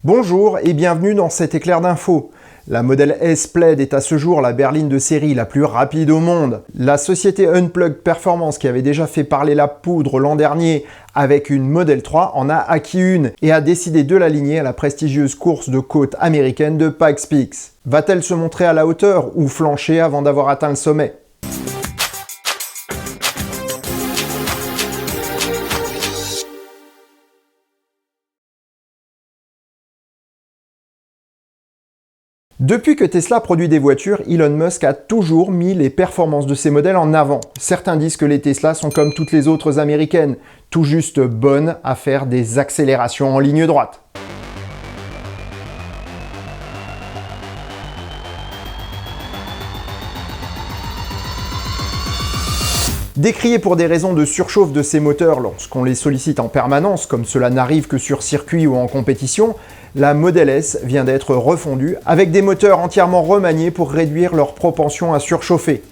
Bonjour et bienvenue dans cet éclair d'infos. La Model S Plaid est à ce jour la berline de série la plus rapide au monde. La société Unplugged Performance, qui avait déjà fait parler la poudre l'an dernier avec une Model 3, en a acquis une et a décidé de l'aligner à la prestigieuse course de côte américaine de Pikes Peak. Va-t-elle se montrer à la hauteur ou flancher avant d'avoir atteint le sommet ? Depuis que Tesla produit des voitures, Elon Musk a toujours mis les performances de ses modèles en avant. Certains disent que les Tesla sont comme toutes les autres américaines, tout juste bonnes à faire des accélérations en ligne droite. Décriés pour des raisons de surchauffe de ces moteurs lorsqu'on les sollicite en permanence, comme cela n'arrive que sur circuit ou en compétition, la Model S vient d'être refondue avec des moteurs entièrement remaniés pour réduire leur propension à surchauffer.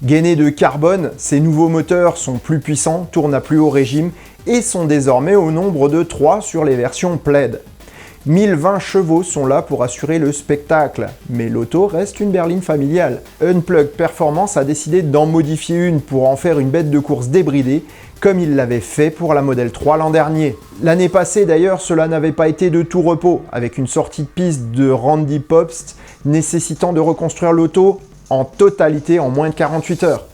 Gainés de carbone, ces nouveaux moteurs sont plus puissants, tournent à plus haut régime et sont désormais au nombre de 3 sur les versions Plaid. 1020 chevaux sont là pour assurer le spectacle, mais l'auto reste une berline familiale. Unplugged Performance a décidé d'en modifier une pour en faire une bête de course débridée, comme il l'avait fait pour la Model 3 l'an dernier. L'année passée d'ailleurs, cela n'avait pas été de tout repos, avec une sortie de piste de Randy Pobst nécessitant de reconstruire l'auto en totalité en moins de 48 heures.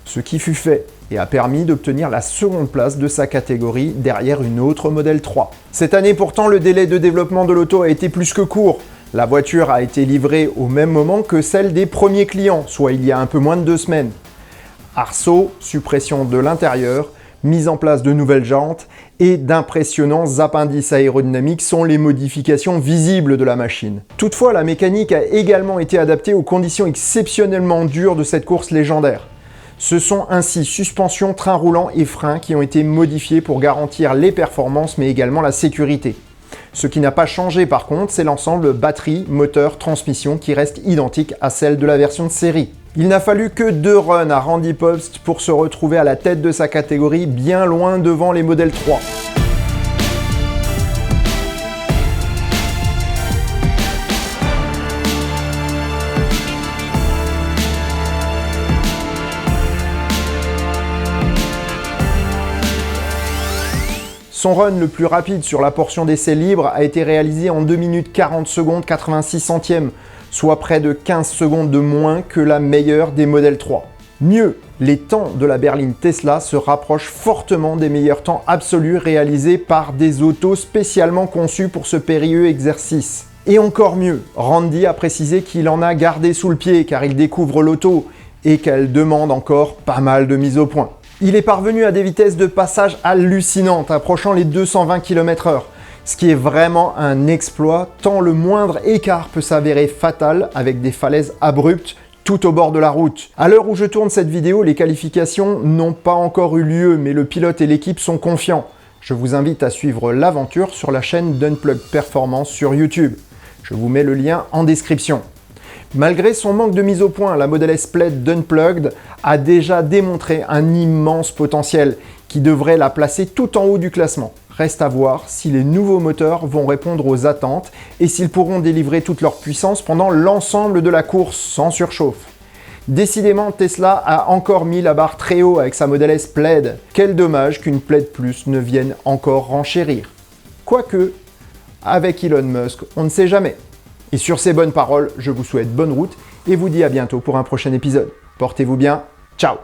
Ce qui fut fait et a permis d'obtenir la seconde place de sa catégorie derrière une autre Model 3. Cette année pourtant, le délai de développement de l'auto a été plus que court. La voiture a été livrée au même moment que celle des premiers clients, soit il y a un peu moins de 2 semaines. Arceau, suppression de l'intérieur, mise en place de nouvelles jantes et d'impressionnants appendices aérodynamiques sont les modifications visibles de la machine. Toutefois, la mécanique a également été adaptée aux conditions exceptionnellement dures de cette course légendaire. Ce sont ainsi suspension, train roulant et freins qui ont été modifiés pour garantir les performances mais également la sécurité. Ce qui n'a pas changé par contre, c'est l'ensemble batterie, moteur, transmission qui reste identique à celle de la version de série. Il n'a fallu que 2 runs à Randy Pobst pour se retrouver à la tête de sa catégorie, bien loin devant les Model 3. Son run le plus rapide sur la portion d'essai libre a été réalisé en 2 minutes 40 secondes 86 centièmes, soit près de 15 secondes de moins que la meilleure des Model 3. Mieux, les temps de la berline Tesla se rapprochent fortement des meilleurs temps absolus réalisés par des autos spécialement conçues pour ce périlleux exercice. Et encore mieux, Randy a précisé qu'il en a gardé sous le pied car il découvre l'auto et qu'elle demande encore pas mal de mise au point. Il est parvenu à des vitesses de passage hallucinantes, approchant les 220 km/h, ce qui est vraiment un exploit, tant le moindre écart peut s'avérer fatal avec des falaises abruptes tout au bord de la route. À l'heure où je tourne cette vidéo, les qualifications n'ont pas encore eu lieu, mais le pilote et l'équipe sont confiants. Je vous invite à suivre l'aventure sur la chaîne d'Unplugged Performance sur YouTube. Je vous mets le lien en description. Malgré son manque de mise au point, la Model S Plaid d'Unplugged a déjà démontré un immense potentiel qui devrait la placer tout en haut du classement. Reste à voir si les nouveaux moteurs vont répondre aux attentes et s'ils pourront délivrer toute leur puissance pendant l'ensemble de la course sans surchauffe. Décidément, Tesla a encore mis la barre très haut avec sa Model S Plaid. Quel dommage qu'une Plaid Plus ne vienne encore renchérir. Quoique, avec Elon Musk, on ne sait jamais. Et sur ces bonnes paroles, je vous souhaite bonne route et vous dis à bientôt pour un prochain épisode. Portez-vous bien, ciao!